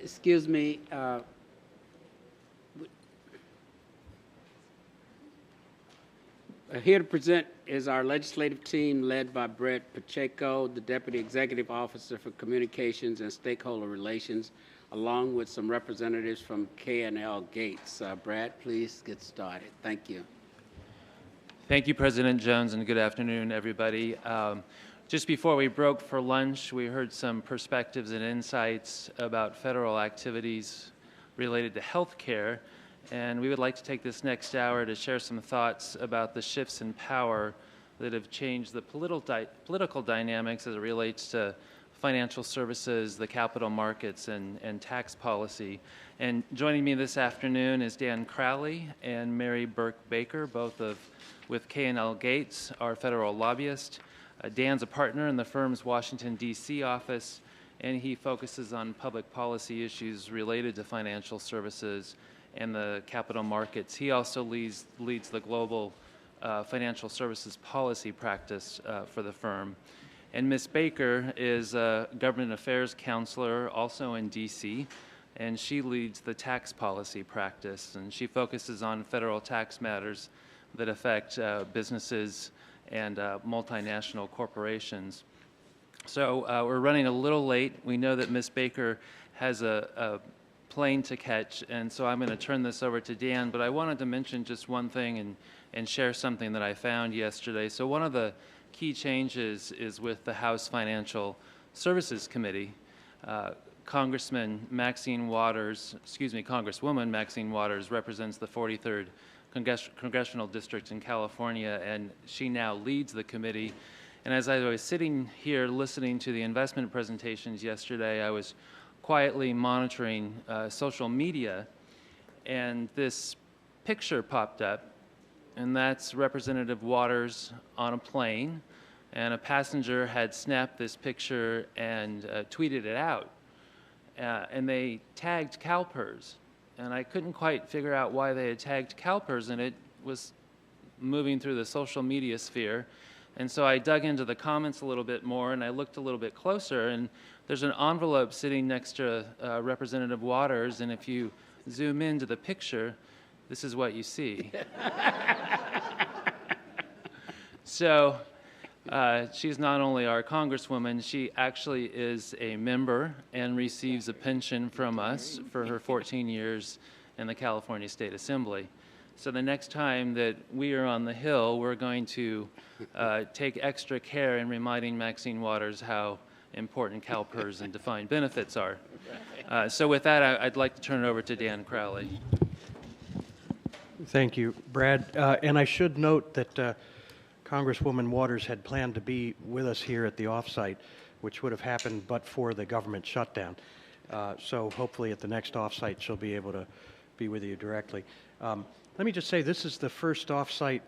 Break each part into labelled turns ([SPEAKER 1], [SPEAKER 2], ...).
[SPEAKER 1] Excuse me. Here to present is our legislative team led by Brett Pacheco, the Deputy Executive Officer for Communications and Stakeholder Relations, along with some representatives from K&L Gates. Brad, please get started. Thank you.
[SPEAKER 2] Thank you, President Jones, and good afternoon, everybody. Just before we broke for lunch, we heard some perspectives and insights about federal activities related to health care, and we would like to take this next hour to share some thoughts about the shifts in power that have changed the political dynamics as it relates to financial services, the capital markets, and tax policy. And joining me this afternoon is Dan Crowley and Mary Burke Baker, both with K&L Gates, our federal lobbyist. Dan's a partner in the firm's Washington, D.C. office, and he focuses on public policy issues related to financial services and the capital markets. He also leads the global financial services policy practice for the firm. And Ms. Baker is a government affairs counselor also in D.C., and she leads the tax policy practice, and she focuses on federal tax matters that affect businesses and multinational corporations. So we're running a little late. We know that Ms. Baker has a plane to catch, and so I'm going to turn this over to Dan, but I wanted to mention just one thing and share something that I found yesterday. So one of the key changes is with the House Financial Services Committee. Congresswoman Maxine Waters represents the 43rd Congressional District in California, and she now leads the committee. And as I was sitting here listening to the investment presentations yesterday, I was quietly monitoring social media, and this picture popped up, and that's Representative Waters on a plane, and a passenger had snapped this picture and tweeted it out, and they tagged CalPERS. And I couldn't quite figure out why they had tagged CalPERS, and it was moving through the social media sphere. And so I dug into the comments a little bit more, and I looked a little bit closer, and there's an envelope sitting next to Representative Waters, and if you zoom into the picture, this is what you see. So she's not only our Congresswoman, she actually is a member and receives a pension from us for her 14 years in the California State Assembly. So the next time that we are on the Hill, we're going to take extra care in reminding Maxine Waters how important CalPERS and defined benefits are. So with that, I'd like to turn it over to Dan Crowley.
[SPEAKER 3] Thank you, Brad. And I should note that Congresswoman Waters had planned to be with us here at the Offsite, which would have happened but for the government shutdown. So hopefully at the next Offsite she'll be able to be with you directly. Let me just say this is the first Offsite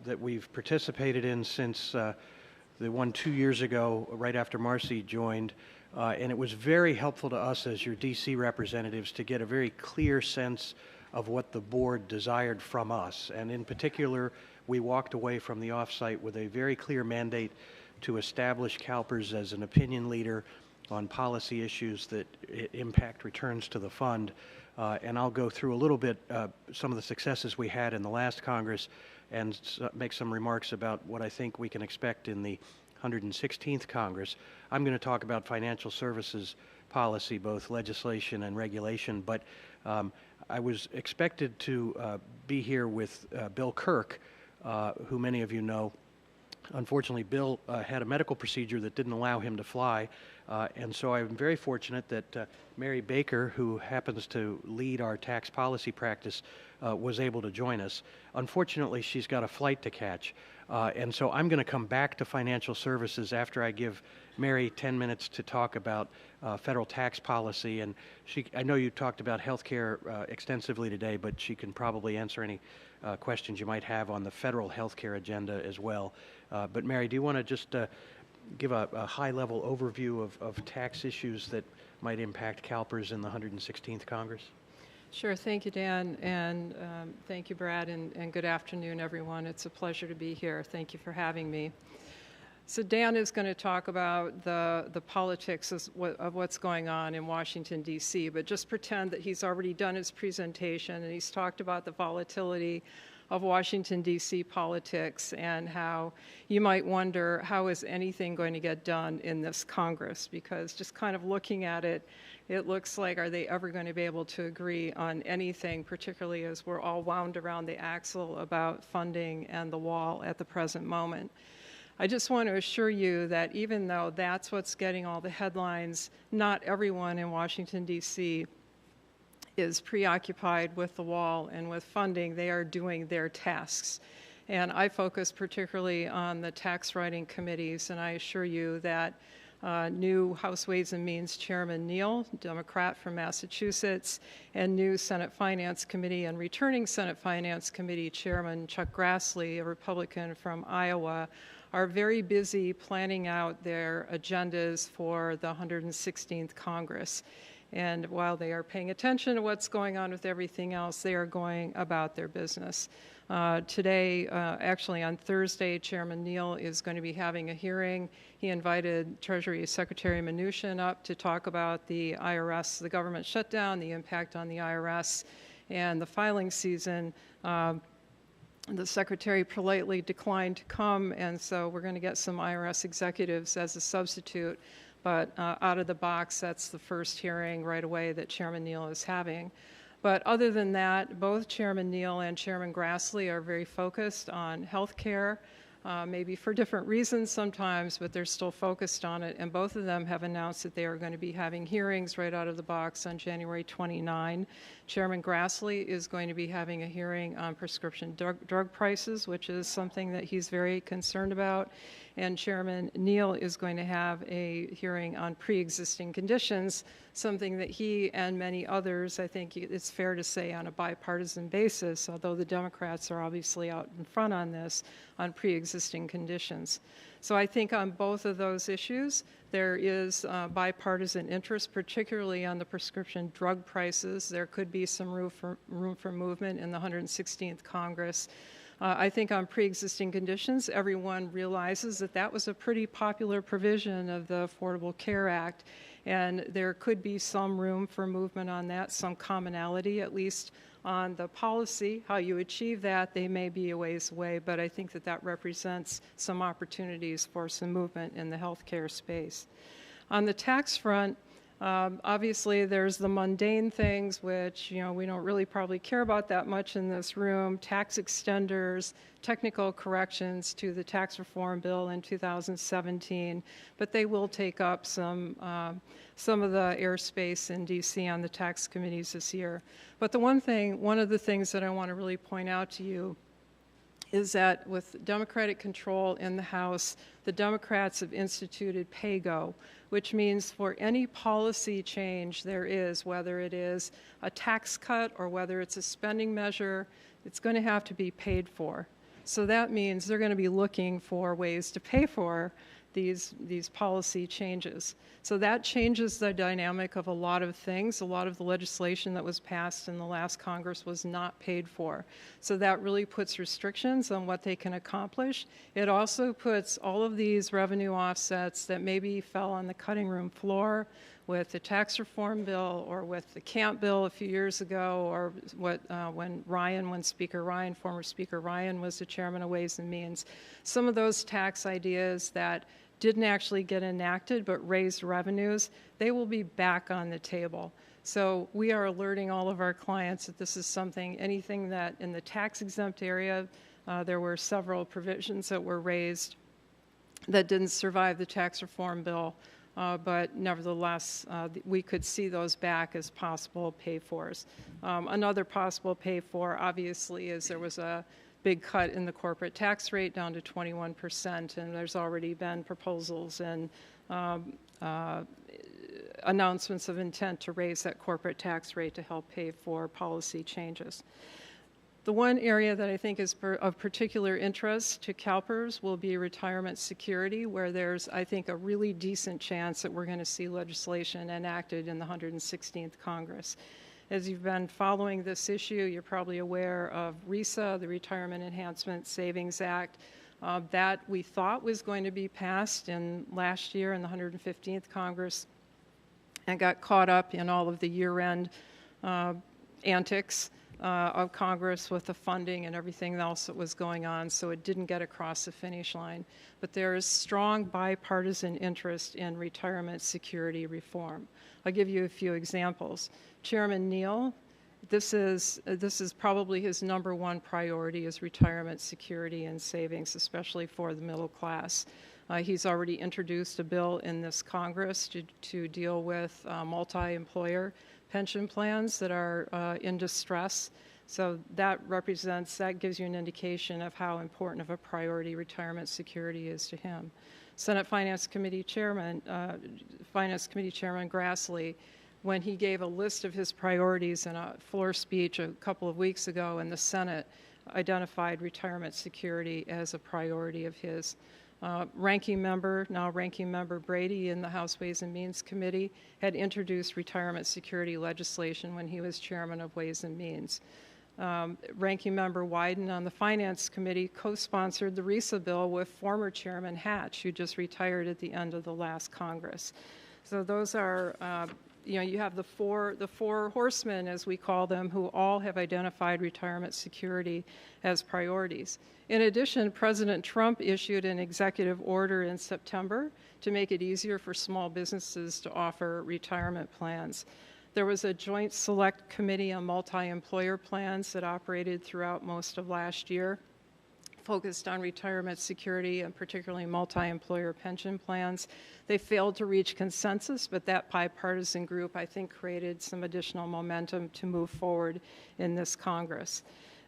[SPEAKER 3] that we've participated in since the one 2 years ago, right after Marcy joined, and it was very helpful to us as your DC representatives to get a very clear sense of what the board desired from us. And in particular, we walked away from the Offsite with a very clear mandate to establish CalPERS as an opinion leader on policy issues that impact returns to the fund. And I'll go through a little bit some of the successes we had in the last Congress and make some remarks about what I think we can expect in the 116th Congress. I'm going to talk about financial services policy, both legislation and regulation, but I was expected to be here with Bill Kirk, who many of you know. Unfortunately, Bill had a medical procedure that didn't allow him to fly, and so I'm very fortunate that Mary Baker, who happens to lead our tax policy practice, was able to join us. Unfortunately, she's got a flight to catch, and so I'm going to come back to financial services after I give Mary 10 minutes to talk about federal tax policy. And I know you talked about health care extensively today, but she can probably answer any questions you might have on the federal health care agenda as well. But Mary, do you want to just give a high-level overview of tax issues that might impact CalPERS in the 116th Congress?
[SPEAKER 4] Sure. Thank you, Dan, and thank you, Brad, and good afternoon, everyone. It's a pleasure to be here. Thank you for having me. So Dan is going to talk about the politics of what's going on in Washington, D.C., but just pretend that he's already done his presentation and he's talked about the volatility of Washington, D.C. politics and how you might wonder, how is anything going to get done in this Congress? Because just kind of looking at it, it looks like, are they ever going to be able to agree on anything, particularly as we're all wound around the axle about funding and the wall at the present moment. I just want to assure you that even though that's what's getting all the headlines, not everyone in Washington, D.C. is preoccupied with the wall and with funding. They are doing their tasks. And I focus particularly on the tax writing committees, and I assure you that new House Ways and Means Chairman Neal, Democrat from Massachusetts, and new Senate Finance Committee and returning Senate Finance Committee Chairman Chuck Grassley, a Republican from Iowa, are very busy planning out their agendas for the 116th Congress. And while they are paying attention to what's going on with everything else, they are going about their business. Today, actually on Thursday, Chairman Neal is going to be having a hearing. He invited Treasury Secretary Mnuchin up to talk about the IRS, the government shutdown, the impact on the IRS, and the filing season. The Secretary politely declined to come, and so we're going to get some IRS executives as a substitute. But out of the box, that's the first hearing right away that Chairman Neal is having. But other than that, both Chairman Neal and Chairman Grassley are very focused on health care, maybe for different reasons sometimes, but they're still focused on it. And both of them have announced that they are going to be having hearings right out of the box on January 29. Chairman Grassley is going to be having a hearing on prescription drug prices, which is something that he's very concerned about. And Chairman Neal is going to have a hearing on pre-existing conditions, something that he and many others, I think it's fair to say, on a bipartisan basis, although the Democrats are obviously out in front on this, on pre-existing conditions. So I think on both of those issues, there is bipartisan interest, particularly on the prescription drug prices. There could be some room for movement in the 116th Congress. I think on pre-existing conditions, everyone realizes that that was a pretty popular provision of the Affordable Care Act, and there could be some room for movement on that, some commonality, at least on the policy. How you achieve that, they may be a ways away, but I think that that represents some opportunities for some movement in the healthcare space. On the tax front, obviously, there's the mundane things, which, we don't really probably care about that much in this room, tax extenders, technical corrections to the tax reform bill in 2017, but they will take up some of the airspace in D.C. on the tax committees this year. But one of the things that I want to really point out to you is that with Democratic control in the House, the Democrats have instituted PayGo, which means for any policy change there is, whether it is a tax cut or whether it's a spending measure, it's going to have to be paid for. So that means they're going to be looking for ways to pay for these policy changes. So that changes the dynamic of a lot of things. A lot of the legislation that was passed in the last Congress was not paid for. So that really puts restrictions on what they can accomplish. It also puts all of these revenue offsets that maybe fell on the cutting room floor with the tax reform bill or with the camp bill a few years ago, or when former Speaker Ryan was the chairman of Ways and Means. Some of those tax ideas that didn't actually get enacted but raised revenues, they will be back on the table. So we are alerting all of our clients that this is something, anything that in the tax exempt area, there were several provisions that were raised that didn't survive the tax reform bill, but nevertheless, we could see those back as possible pay-fors. Another possible pay-for, obviously, is there was a big cut in the corporate tax rate down to 21%, and there's already been proposals and announcements of intent to raise that corporate tax rate to help pay for policy changes. The one area that I think is of particular interest to CalPERS will be retirement security, where there's, I think, a really decent chance that we're going to see legislation enacted in the 116th Congress. As you've been following this issue, you're probably aware of RESA, the Retirement Enhancement Savings Act. That we thought was going to be passed in last year in the 115th Congress and got caught up in all of the year-end antics of Congress with the funding and everything else that was going on, so it didn't get across the finish line. But there is strong bipartisan interest in retirement security reform. I'll give you a few examples. Chairman Neal, this is probably his #1 priority is retirement security and savings, especially for the middle class. He's already introduced a bill in this Congress to deal with multi-employer pension plans that are in distress. So that gives you an indication of how important of a priority retirement security is to him. Senate Finance Committee Chairman Grassley, when he gave a list of his priorities in a floor speech a couple of weeks ago in the Senate, identified retirement security as a priority of his. Ranking member Brady in the House Ways and Means Committee had introduced retirement security legislation when he was chairman of Ways and Means. Ranking member Wyden on the Finance Committee co-sponsored the RISA bill with former Chairman Hatch, who just retired at the end of the last Congress. So those are, you have the four horsemen, as we call them, who all have identified retirement security as priorities. In addition, President Trump issued an executive order in September to make it easier for small businesses to offer retirement plans. There was a joint select committee on multi-employer plans that operated throughout most of last year, focused on retirement security and particularly multi-employer pension plans. They failed to reach consensus, but that bipartisan group, I think, created some additional momentum to move forward in this Congress.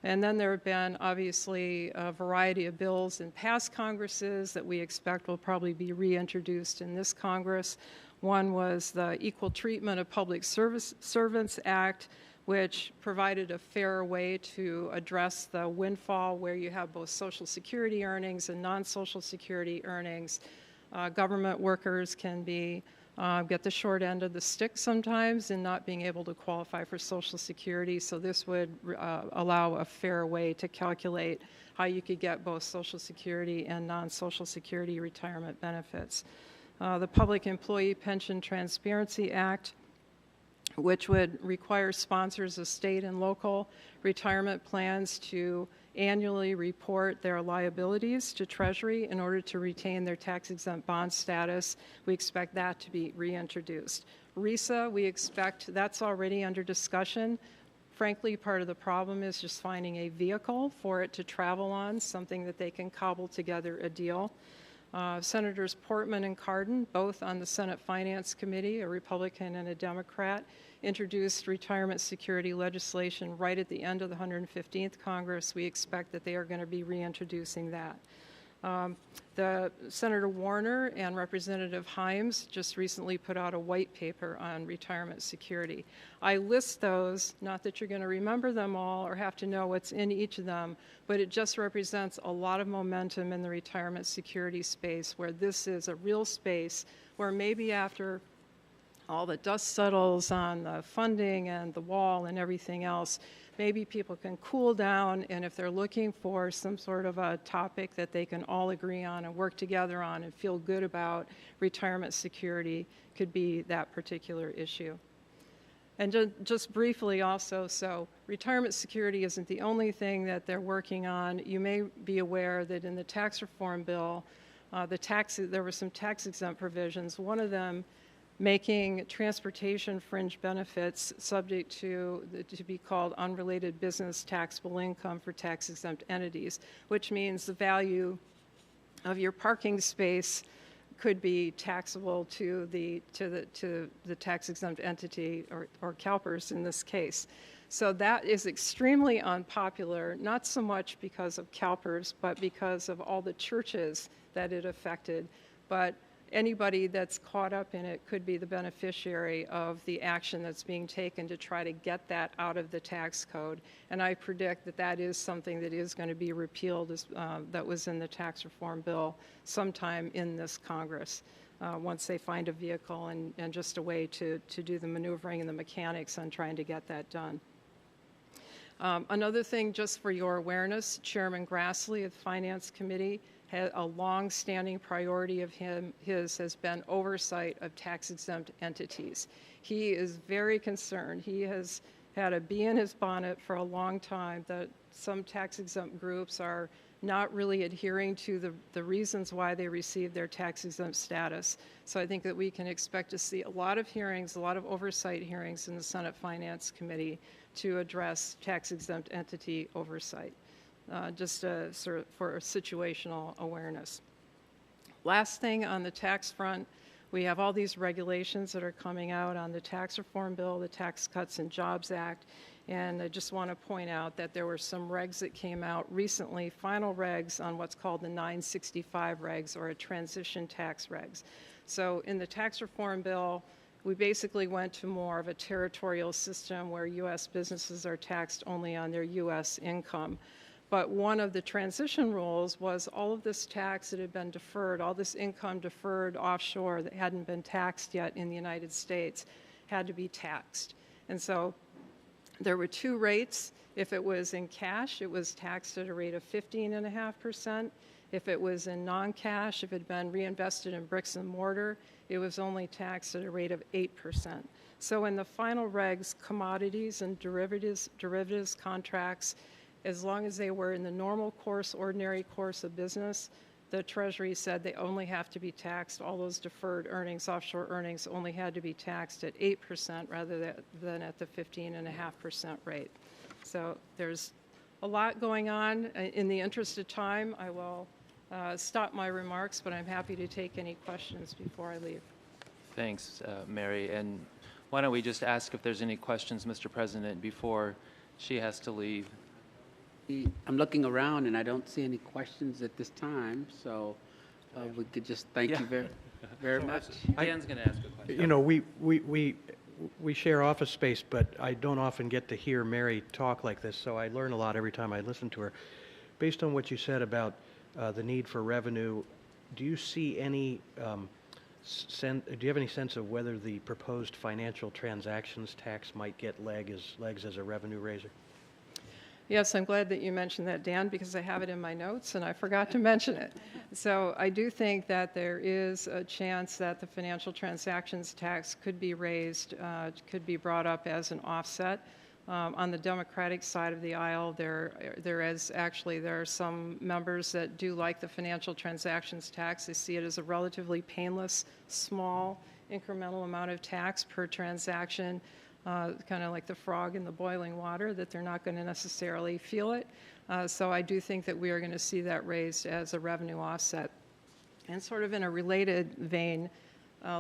[SPEAKER 4] And then there have been, obviously, a variety of bills in past Congresses that we expect will probably be reintroduced in this Congress. One was the Equal Treatment of Public Servants Act, which provided a fair way to address the windfall where you have both Social Security earnings and non-Social Security earnings. Government workers can get the short end of the stick sometimes in not being able to qualify for Social Security, so this would allow a fair way to calculate how you could get both Social Security and non-Social Security retirement benefits. The Public Employee Pension Transparency Act, which would require sponsors of state and local retirement plans to annually report their liabilities to Treasury in order to retain their tax-exempt bond status. We expect that to be reintroduced. RISA, we expect that's already under discussion. Frankly, part of the problem is just finding a vehicle for it to travel on, something that they can cobble together a deal. Senators Portman and Cardin, both on the Senate Finance Committee, a Republican and a Democrat, introduced retirement security legislation right at the end of the 115th Congress. We expect that they are going to be reintroducing that. Senator Warner and Representative Himes just recently put out a white paper on retirement security. I list those, not that you're going to remember them all or have to know what's in each of them, but it just represents a lot of momentum in the retirement security space, where this is a real space where maybe after all the dust settles on the funding and the wall and everything else, maybe people can cool down, and if they're looking for some sort of a topic that they can all agree on and work together on and feel good about, retirement security could be that particular issue. And just briefly also, so retirement security isn't the only thing that they're working on. You may be aware that in the tax reform bill, there were some tax-exempt provisions. One of them making transportation fringe benefits subject to be called unrelated business taxable income for tax-exempt entities, which means the value of your parking space could be taxable to the tax-exempt entity, or CalPERS in this case. So that is extremely unpopular, not so much because of CalPERS, but because of all the churches that it affected. But anybody that's caught up in it could be the beneficiary of the action that's being taken to try to get that out of the tax code. And I predict that that is something that is going to be repealed, that was in the tax reform bill sometime in this Congress, once they find a vehicle and just a way to do the maneuvering and the mechanics on trying to get that done. Another thing, just for your awareness, Chairman Grassley of the Finance Committee a long-standing priority of his has been oversight of tax-exempt entities. He is very concerned. He has had a bee in his bonnet for a long time that some tax-exempt groups are not really adhering to the reasons why they received their tax-exempt status. So I think that we can expect to see a lot of hearings, a lot of oversight hearings in the Senate Finance Committee to address tax-exempt entity oversight, just sort of for situational awareness. Last thing on the tax front, we have all these regulations that are coming out on the tax reform bill, the Tax Cuts and Jobs Act, and I just want to point out that there were some regs that came out recently, final regs on what's called the 965 regs, or a transition tax regs. So in the tax reform bill, we basically went to more of a territorial system where U.S. businesses are taxed only on their U.S. income. But one of the transition rules was all of this tax that had been deferred, all this income deferred offshore that hadn't been taxed yet in the United States had to be taxed. And so there were two rates. If it was in cash, it was taxed at a rate of 15.5%. If it was in non-cash, if it had been reinvested in bricks and mortar, it was only taxed at a rate of 8%. So in the final regs, commodities and derivatives contracts, as long as they were in the normal course, ordinary course of business, the Treasury said they only have to be taxed, all those deferred earnings, offshore earnings, only had to be taxed at 8% rather than at the 15.5% rate. So there's a lot going on. In the interest of time, I will stop my remarks, but I'm happy to take any questions before I leave.
[SPEAKER 2] Thanks, Mary. And why don't we just ask if there's any questions, Mr. President, before she has to leave?
[SPEAKER 1] I'm looking around and I don't see any questions at this time, so we could just thank you very much.
[SPEAKER 2] Dan's going to ask a question.
[SPEAKER 3] You know, we share office space, but I don't often get to hear Mary talk like this, so I learn a lot every time I listen to her. Based on what you said about the need for revenue, do you see any do you have any sense of whether the proposed financial transactions tax might get legs as a revenue raiser?
[SPEAKER 4] Yes, I'm glad that you mentioned that, Dan, because I have it in my notes and I forgot to mention it. So I do think that there is a chance that the financial transactions tax could be raised, could be brought up as an offset. On the Democratic side of the aisle, there are some members that do like the financial transactions tax. They see it as a relatively painless, small, incremental amount of tax per transaction. Kind of like the frog in the boiling water, that they're not going to necessarily feel it. So I do think that we are going to see that raised as a revenue offset. And sort of in a related vein,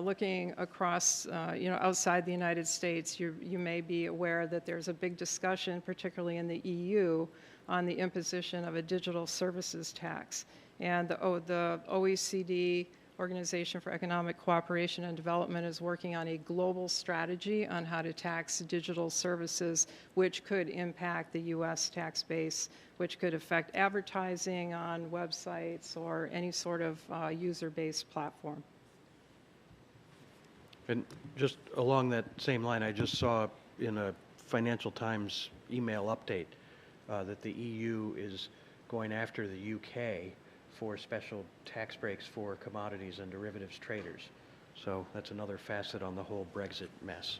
[SPEAKER 4] looking across, outside the United States, you may be aware that there's a big discussion, particularly in the EU, on the imposition of a digital services tax. And the OECD, Organization for Economic Cooperation and Development, is working on a global strategy on how to tax digital services, which could impact the U.S. tax base, which could affect advertising on websites or any sort of user-based platform.
[SPEAKER 3] And just along that same line, I just saw in a Financial Times email update that the EU is going after the UK for special tax breaks for commodities and derivatives traders. So that's another facet on the whole Brexit mess.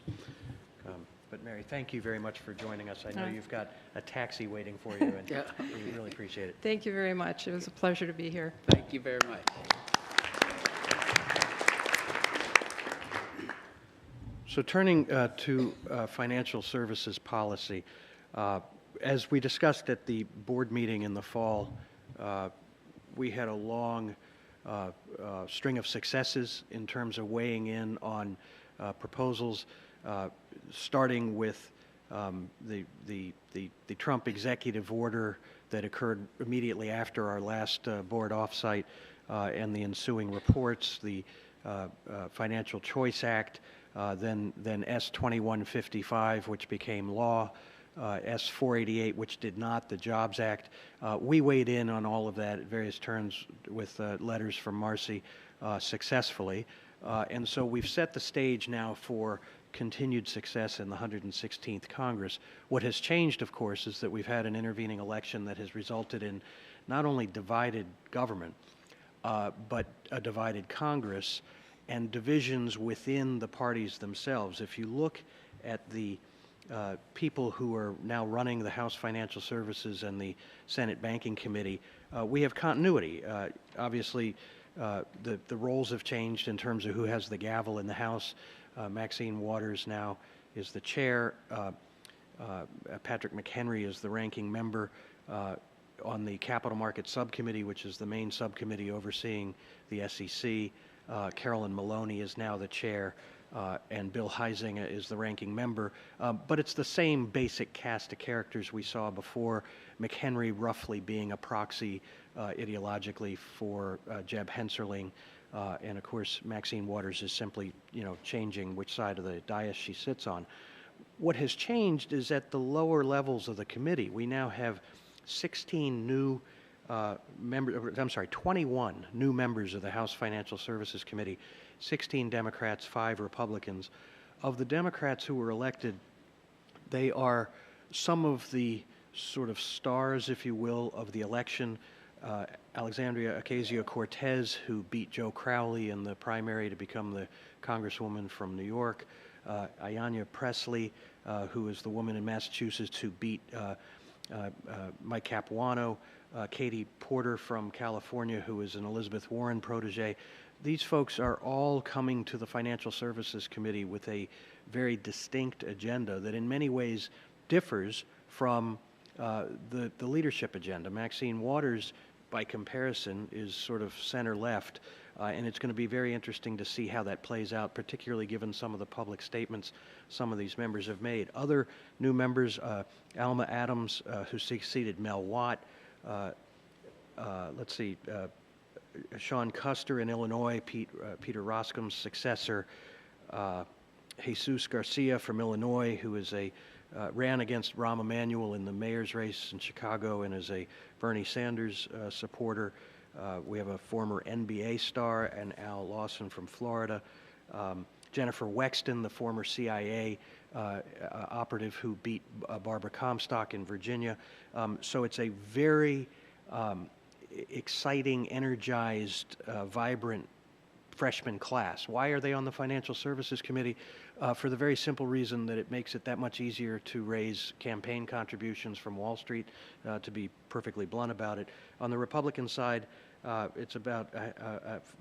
[SPEAKER 3] But Mary, thank you very much for joining us. I know you've got a taxi waiting for you, and we really appreciate it.
[SPEAKER 4] Thank you very much. It was a pleasure to be here.
[SPEAKER 1] Thank you very much.
[SPEAKER 3] So turning to financial services policy, as we discussed at the board meeting in the fall, we had a long string of successes in terms of weighing in on proposals, starting with the Trump executive order that occurred immediately after our last board offsite and the ensuing reports, the Financial Choice Act, then S-2155, which became law, S-488, which did not, the Jobs Act. We weighed in on all of that at various turns with letters from Marcy successfully. And so we've set the stage now for continued success in the 116th Congress. What has changed, of course, is that we've had an intervening election that has resulted in not only divided government, but a divided Congress and divisions within the parties themselves. If you look at the people who are now running the House Financial Services and the Senate Banking Committee, we have continuity. Obviously, the roles have changed in terms of who has the gavel in the House. Maxine Waters now is the chair. Patrick McHenry is the ranking member on the Capital Markets Subcommittee, which is the main subcommittee overseeing the SEC. Carolyn Maloney is now the chair, and Bill Huizinga is the ranking member. But it's the same basic cast of characters we saw before, McHenry roughly being a proxy ideologically for Jeb Hensarling. And of course, Maxine Waters is simply, changing which side of the dais she sits on. What has changed is at the lower levels of the committee, we now have 16 new 21 new members of the House Financial Services Committee, 16 Democrats, 5 Republicans. Of the Democrats who were elected, they are some of the sort of stars, if you will, of the election. Alexandria Ocasio-Cortez, who beat Joe Crowley in the primary to become the Congresswoman from New York. Ayanna Pressley, who is the woman in Massachusetts who beat Mike Capuano. Katie Porter from California, who is an Elizabeth Warren protege. These folks are all coming to the Financial Services Committee with a very distinct agenda that in many ways differs from the leadership agenda. Maxine Waters, by comparison, is sort of center-left, and it's going to be very interesting to see how that plays out, particularly given some of the public statements some of these members have made. Other new members, Alma Adams, who succeeded Mel Watt, Sean Custer in Illinois, Peter Roskam's successor, Jesus Garcia from Illinois, who is ran against Rahm Emanuel in the mayor's race in Chicago and is a Bernie Sanders supporter. We have a former NBA star, and Al Lawson from Florida. Jennifer Wexton, the former CIA operative who beat Barbara Comstock in Virginia. So it's a very exciting, energized, vibrant freshman class. Why are they on the Financial Services Committee? For the very simple reason that it makes it that much easier to raise campaign contributions from Wall Street, to be perfectly blunt about it. On the Republican side, it's about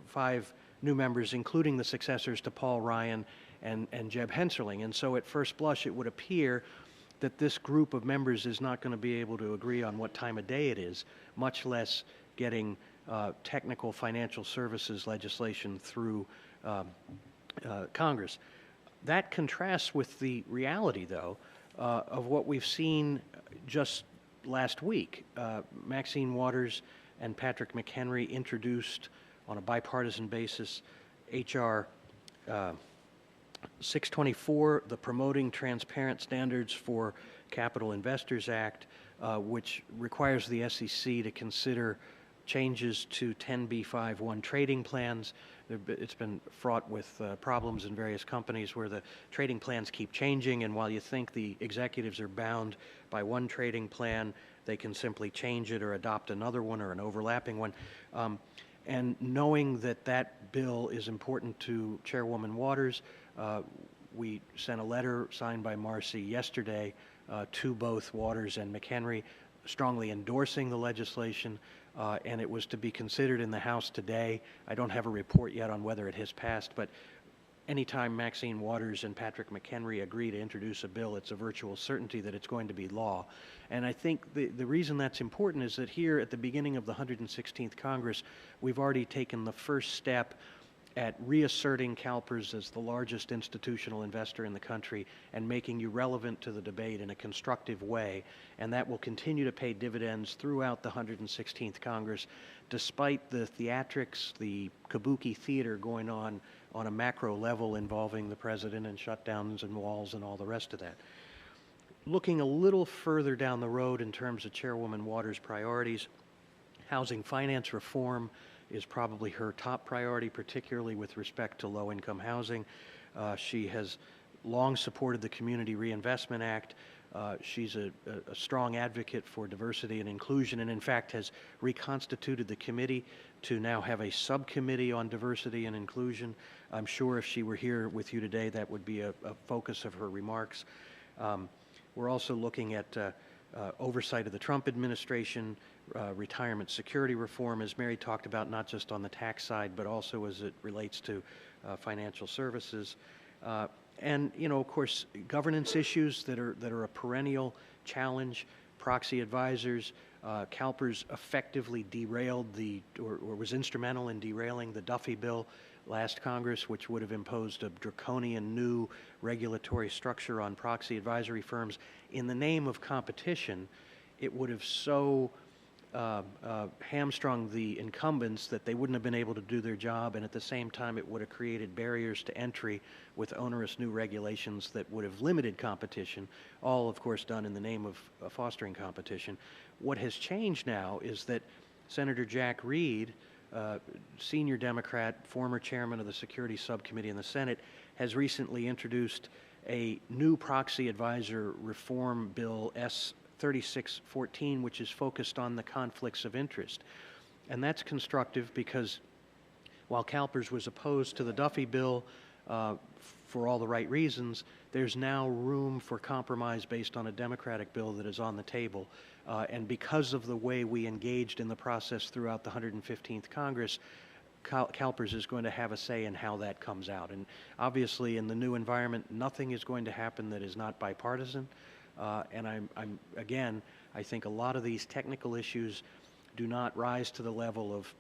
[SPEAKER 3] 5 new members, including the successors to Paul Ryan and Jeb Hensarling. And so at first blush, it would appear that this group of members is not going to be able to agree on what time of day it is, much less getting technical financial services legislation through Congress. That contrasts with the reality, though, of what we've seen just last week. Maxine Waters and Patrick McHenry introduced on a bipartisan basis H.R. 624, the Promoting Transparent Standards for Capital Investors Act, which requires the SEC to consider changes to 10b5-1 trading plans. It's been fraught with problems in various companies where the trading plans keep changing, and while you think the executives are bound by one trading plan, they can simply change it or adopt another one or an overlapping one. And knowing that that bill is important to Chairwoman Waters, we sent a letter signed by Marcy yesterday to both Waters and McHenry, strongly endorsing the legislation, and it was to be considered in the House today. I don't have a report yet on whether it has passed, but anytime Maxine Waters and Patrick McHenry agree to introduce a bill, it's a virtual certainty that it's going to be law. And I think the reason that's important is that here at the beginning of the 116th Congress, we've already taken the first step at reasserting CalPERS as the largest institutional investor in the country and making you relevant to the debate in a constructive way. And that will continue to pay dividends throughout the 116th Congress, despite the theatrics, the kabuki theater going on a macro level involving the president and shutdowns and walls and all the rest of that. Looking a little further down the road in terms of Chairwoman Waters' priorities, housing finance reform is probably her top priority, particularly with respect to low-income housing. She has long supported the Community Reinvestment Act. She's a strong advocate for diversity and inclusion, and in fact has reconstituted the committee to now have a subcommittee on diversity and inclusion. I'm sure if she were here with you today, that would be a focus of her remarks. We're also looking at oversight of the Trump administration, retirement security reform, as Mary talked about, not just on the tax side, but also as it relates to financial services. And, you know, of course, governance issues that are a perennial challenge, proxy advisors. CalPERS effectively derailed or was instrumental in derailing the Duffy bill last Congress, which would have imposed a draconian new regulatory structure on proxy advisory firms. In the name of competition, it would have so hamstrung the incumbents that they wouldn't have been able to do their job, and at the same time it would have created barriers to entry with onerous new regulations that would have limited competition, all of course done in the name of fostering competition. What has changed now is that Senator Jack Reed, senior Democrat, former chairman of the Security Subcommittee in the Senate, has recently introduced a new proxy advisor reform bill, S. 3614, which is focused on the conflicts of interest. And that's constructive because while CalPERS was opposed to the Duffy bill for all the right reasons, there's now room for compromise based on a Democratic bill that is on the table. And because of the way we engaged in the process throughout the 115th Congress, CalPERS is going to have a say in how that comes out. And obviously in the new environment, nothing is going to happen that is not bipartisan. And again, I think a lot of these technical issues do not rise to the level of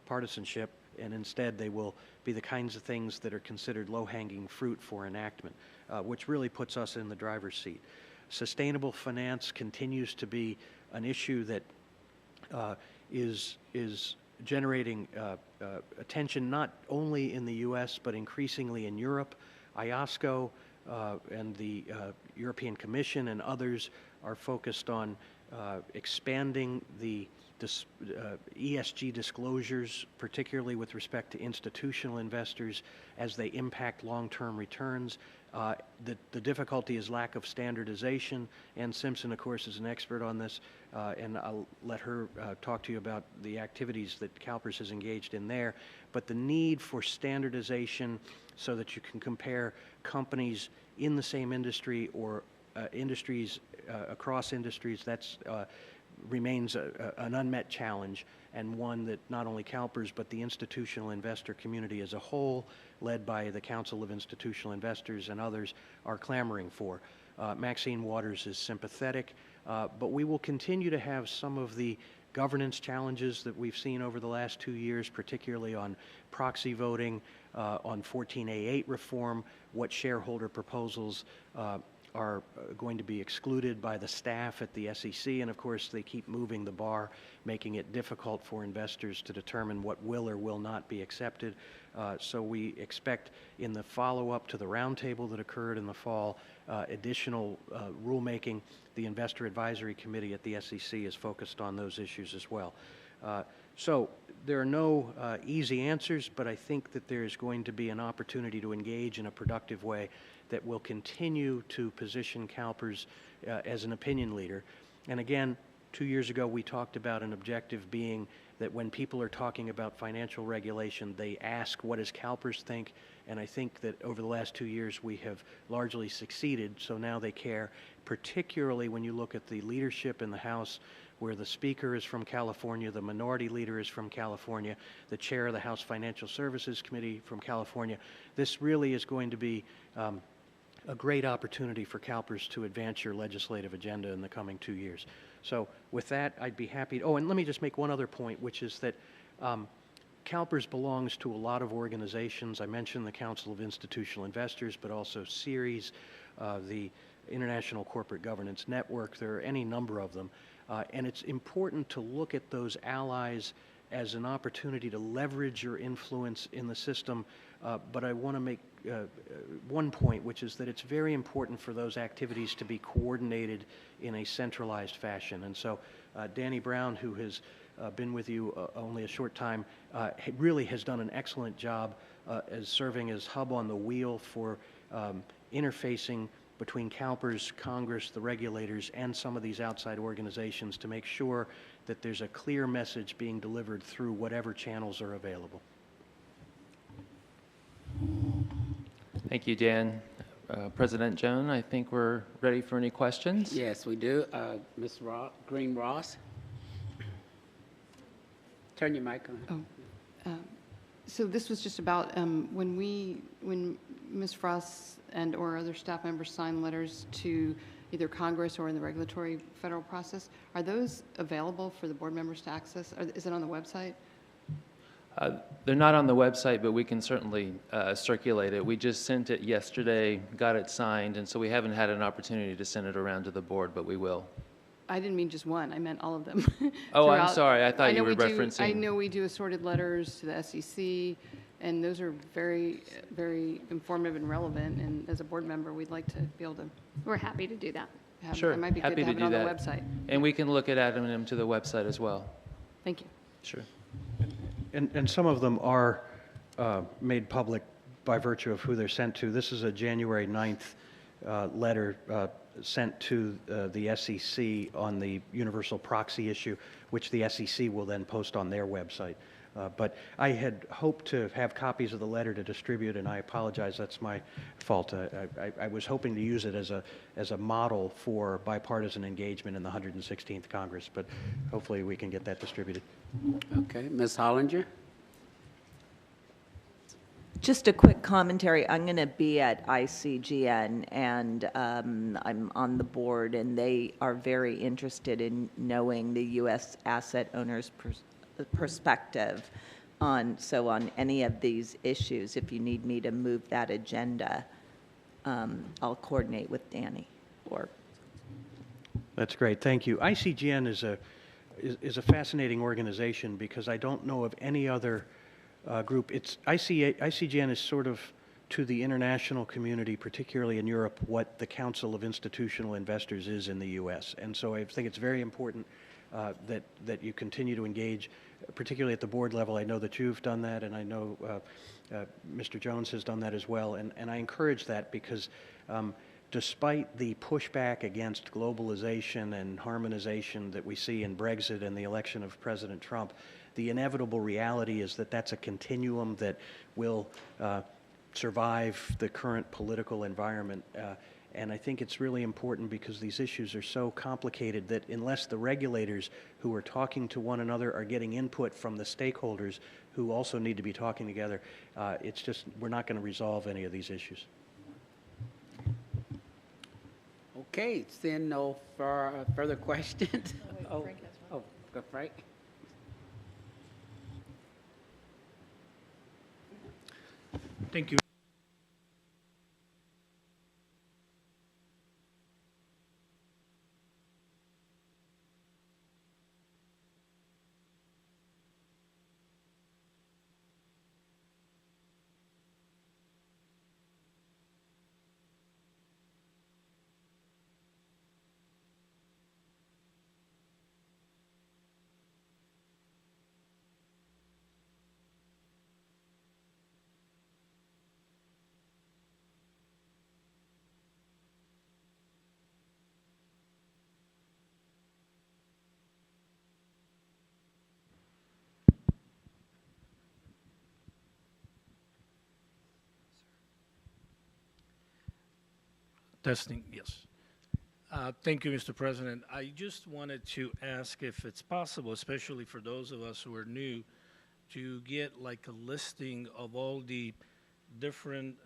[SPEAKER 3] partisanship, and instead they will be the kinds of things that are considered low-hanging fruit for enactment, which really puts us in the driver's seat. Sustainable finance continues to be an issue that is generating attention not only in the U.S. but increasingly in Europe. IOSCO and the European Commission and others are focused on expanding the ESG disclosures, particularly with respect to institutional investors as they impact long-term returns. The difficulty is lack of standardization. Ann Simpson, of course, is an expert on this, and I'll let her talk to you about the activities that CalPERS has engaged in there. But the need for standardization so that you can compare companies in the same industry or industries across industries, that's remains an unmet challenge, and one that not only CalPERS but the institutional investor community as a whole, led by the Council of Institutional Investors and others, are clamoring for. Maxine Waters is sympathetic, but we will continue to have some of the governance challenges that we've seen over the last 2 years, particularly on proxy voting, on 14A8 reform, what shareholder proposals are going to be excluded by the staff at the SEC, and of course they keep moving the bar, making it difficult for investors to determine what will or will not be accepted. So we expect in the follow-up to the roundtable that occurred in the fall, additional rulemaking. The Investor Advisory Committee at the SEC is focused on those issues as well. So there are no easy answers, but I think that there's going to be an opportunity to engage in a productive way that will continue to position CalPERS as an opinion leader. And again, 2 years ago we talked about an objective being that when people are talking about financial regulation, they ask, what does CalPERS think? And I think that over the last 2 years we have largely succeeded, so now they care, particularly when you look at the leadership in the House, where the Speaker is from California, the Minority Leader is from California, the Chair of the House Financial Services Committee from California. This really is going to be a great opportunity for CalPERS to advance your legislative agenda in the coming 2 years. So with that, I'd be happy to, and let me just make one other point, which is that CalPERS belongs to a lot of organizations. I mentioned the Council of Institutional Investors, but also CERES, the International Corporate Governance Network. There are any number of them. And it's important to look at those allies as an opportunity to leverage your influence in the system. But I want to make one point, which is that it's very important for those activities to be coordinated in a centralized fashion. And so Danny Brown, who has been with you only a short time, really has done an excellent job as serving as hub on the wheel for interfacing between CalPERS, Congress, the regulators, and some of these outside organizations to make sure that there's a clear message being delivered through whatever channels are available.
[SPEAKER 2] Thank you, Dan. President Jones, I think we're ready for any questions.
[SPEAKER 1] Yes, we do. Ms. Green Ross? Turn your mic on.
[SPEAKER 5] So this was just about when Ms. Frost and/or other staff members sign letters to either Congress or in the regulatory federal process, are those available for the board members to access? Is it on the website?
[SPEAKER 2] They're not on the website, but we can certainly circulate it. We just sent it yesterday, got it signed, and so we haven't had an opportunity to send it around to the board, but we will.
[SPEAKER 5] I didn't mean just one, I meant all of them.
[SPEAKER 2] Oh, I'm
[SPEAKER 5] throughout.
[SPEAKER 2] sorry. I thought you
[SPEAKER 5] know
[SPEAKER 2] were
[SPEAKER 5] we do-
[SPEAKER 2] referencing.
[SPEAKER 5] I know we do assorted letters to the SEC, and those are very, very informative and relevant, and as a board member, we'd like to be able to
[SPEAKER 6] We're happy to do that.
[SPEAKER 5] have,
[SPEAKER 2] Sure,
[SPEAKER 5] it might be good
[SPEAKER 2] happy
[SPEAKER 5] to have
[SPEAKER 2] to
[SPEAKER 5] it on
[SPEAKER 2] do
[SPEAKER 5] the
[SPEAKER 2] that.
[SPEAKER 5] website.
[SPEAKER 2] And we can look at adding them to the website as well.
[SPEAKER 5] Thank you.
[SPEAKER 2] Sure.
[SPEAKER 3] And some of them are made public by virtue of who they're sent to. This is a January 9th letter sent to the SEC on the universal proxy issue, which the SEC will then post on their website. But I had hoped to have copies of the letter to distribute, and I apologize, that's my fault. I was hoping to use it as a model for bipartisan engagement in the 116th Congress, but hopefully we can get that distributed.
[SPEAKER 1] Okay, Ms. Hollinger?
[SPEAKER 7] Just a quick commentary. I'm going to be at ICGN, and I'm on the board, and they are very interested in knowing the U.S. asset owners' perspective on any of these issues. If you need me to move that agenda, I'll coordinate with Danny.
[SPEAKER 3] That's great, thank you. ICGN is a fascinating organization because I don't know of any other group. ICGN is sort of to the international community, particularly in Europe, what the Council of Institutional Investors is in the U.S. And so I think it's very important that you continue to engage, particularly at the board level. I know that you've done that, and I know Mr. Jones has done that as well. And I encourage that because despite the pushback against globalization and harmonization that we see in Brexit and the election of President Trump, the inevitable reality is that that's a continuum that will survive the current political environment. And I think it's really important because these issues are so complicated that unless the regulators who are talking to one another are getting input from the stakeholders who also need to be talking together, it's just, we're not going to resolve any of these issues.
[SPEAKER 1] Okay, seeing no further questions.
[SPEAKER 5] Frank has one.
[SPEAKER 1] Go Frank.
[SPEAKER 8] Thank you. Testing, yes. Thank you, Mr. President. I just wanted to ask if it's possible, especially for those of us who are new, to get like a listing of all the different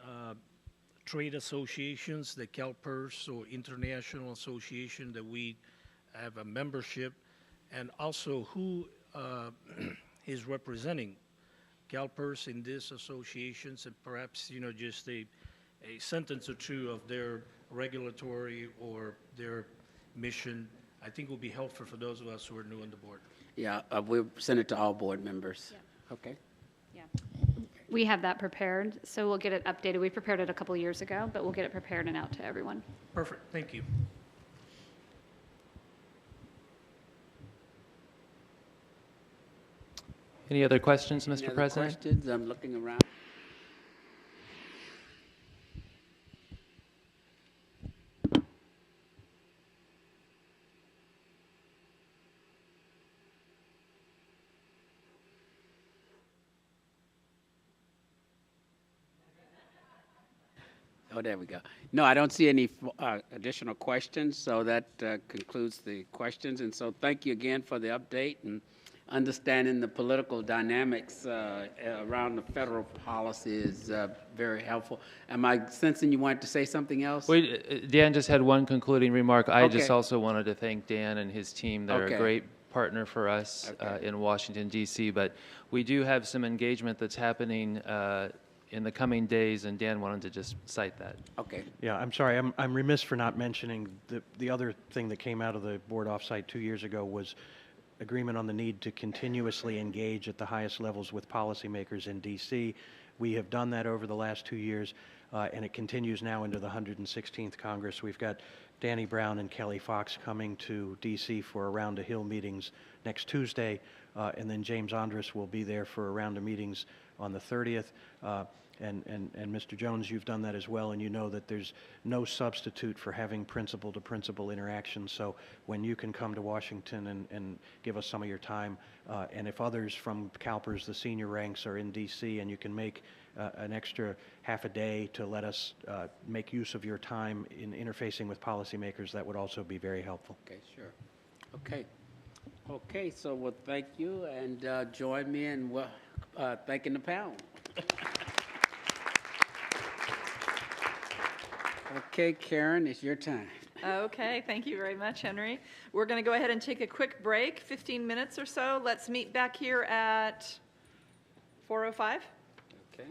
[SPEAKER 8] trade associations, the CalPERS or international association that we have a membership, and also who is representing CalPERS in these associations, and perhaps, you know, just a sentence or two of their regulatory or their mission. I think will be helpful for those of us who are new on the board.
[SPEAKER 1] Yeah, we'll send it to all board members. Yeah. Okay.
[SPEAKER 6] Yeah. We have that prepared, so we'll get it updated. We prepared it a couple years ago, but we'll get it prepared and out to everyone.
[SPEAKER 8] Perfect, thank you.
[SPEAKER 2] Any other questions,
[SPEAKER 1] Any
[SPEAKER 2] Mr.
[SPEAKER 1] other
[SPEAKER 2] President?
[SPEAKER 1] questions? I'm looking around. Oh, there we go. No, I don't see any additional questions, so that concludes the questions. And so thank you again for the update and understanding the political dynamics around the federal policy is very helpful. Am I sensing you wanted to say something else?
[SPEAKER 2] Dan just had one concluding remark. I just
[SPEAKER 1] Okay.
[SPEAKER 2] also wanted to thank Dan and his team. They're
[SPEAKER 1] Okay.
[SPEAKER 2] a great partner for us in Washington, D.C., but we do have some engagement that's happening in the coming days, and Dan wanted to just cite that.
[SPEAKER 1] Okay.
[SPEAKER 3] Yeah, I'm sorry. I'm remiss for not mentioning the other thing that came out of the board offsite 2 years ago was agreement on the need to continuously engage at the highest levels with policymakers in D.C. We have done that over the last 2 years, and it continues now into the 116th Congress. We've got Danny Brown and Kelly Fox coming to D.C. for a round of Hill meetings next Tuesday, and then James Andrus will be there for a round of meetings on the 30th. And Mr. Jones, you've done that as well, and you know that there's no substitute for having principal-to-principal interaction. So when you can come to Washington and give us some of your time, and if others from CalPERS, the senior ranks, are in D.C. and you can make an extra half a day to let us make use of your time in interfacing with policymakers, that would also be very helpful.
[SPEAKER 1] Okay, sure. Okay. Okay, so well, thank you, and join me in thanking the panel. Okay, Karen, it's your time.
[SPEAKER 9] Okay, thank you very much, Henry. We're going to go ahead and take a quick break, 15 minutes or so. Let's meet back here at 4:05.
[SPEAKER 1] Okay.